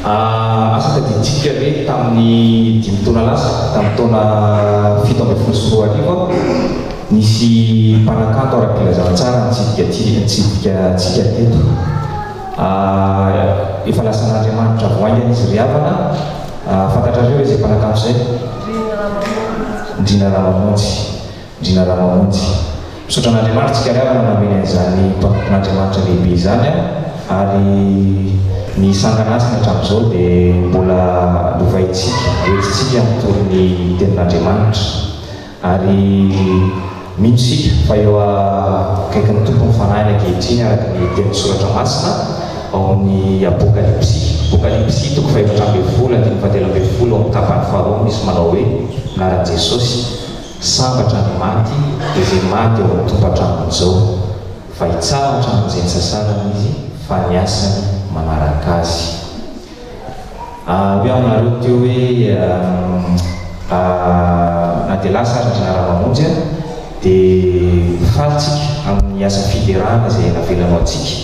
asa tadiditsika hoe tamin'ny 5 taona lasa tamin'ny taona 7 nisy mpanakanto ara-pilazantsara nitsidika teto. Efa lasan'Andriamanitra voaingana izy ry havana. Fantatrareo izay mpanakanto zay? Ndrina Ramamonjy. Misaotra an'Andriamanitra tsika ry havana nameny an'izany mpampian'Andriamanitra lehibe izany ary ny sanganasina hatramin'izao dia mbola lovaintsika hoentintsika amin'ny torony tenin'Andriamanitra ary mihitsika fa eo akaikin'ny tompony fanahy ankehitriny araka ny teny soratra masina ao amin'ny apokalipsy toko 7:10 amin'ny tapany faharoa misy manao hoe anaran'i Jesosy sambatra ny maty izay maty eo amin'ny tompo-antranon'izao fa hitsara hatramin'izay ny sasarany izy fa ny asany manaraka azy. Hoe aminareo teo hoe na dia lasa ary Ndrina Ramamonjy dia falitsika amin'ny asa fiderahana izay navelanao antsika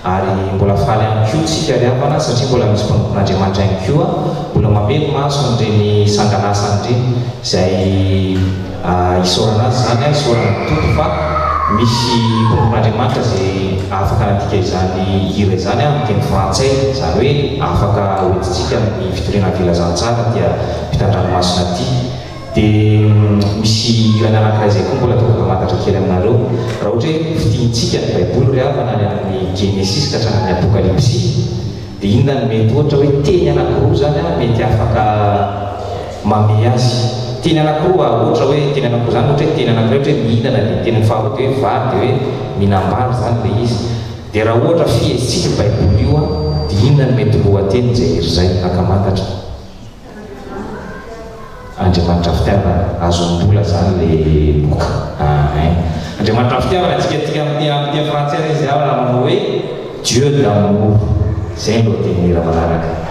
ary mbola faly ihany koa tsika ry havana satria mbola misy mpanompon'Andriamanitra ihany koa mbola mamelo maso an'ireny sanganasany ireny izay isaorana azy zany isaorana tompo fa misy mpanompon'Andriamanitra izay afaka natika izany hira izany amin'ny teny frantsay izany hoe afaka hoentintsika amin'ny fitoriana filazantsara dia mpitan-dranomasina aty. Dia misy hirany anankiray izay koa mbola tokony hamantatra kely aminareo raha ohatra hoe fidinitsika ny baiboly ry havana any amin'ny Genesis ka hatramin'ny apokalipsy dia inona no mety ohatra hoe teny anankiroa zany mety afaka mame azy. Teny anankiroa ohatra hoe teny anankiroa zany ohatra hoe teny anankiray ohatra hoe mihinana dia teny faharoa dia hoe vary dia hoe mihinam-bary zany ilay izy. Dia raha ohatra fihezintsika baiboly io dia inona no mety lohateny izay hery zay akamantatra. Andriamanitra fitiavana azom-bola zany le boka. Andriamanitra fitiavana tsika amin'ny frantsay izy havana manao hoe Dieu d'amour. Zay no teny hira manaraka.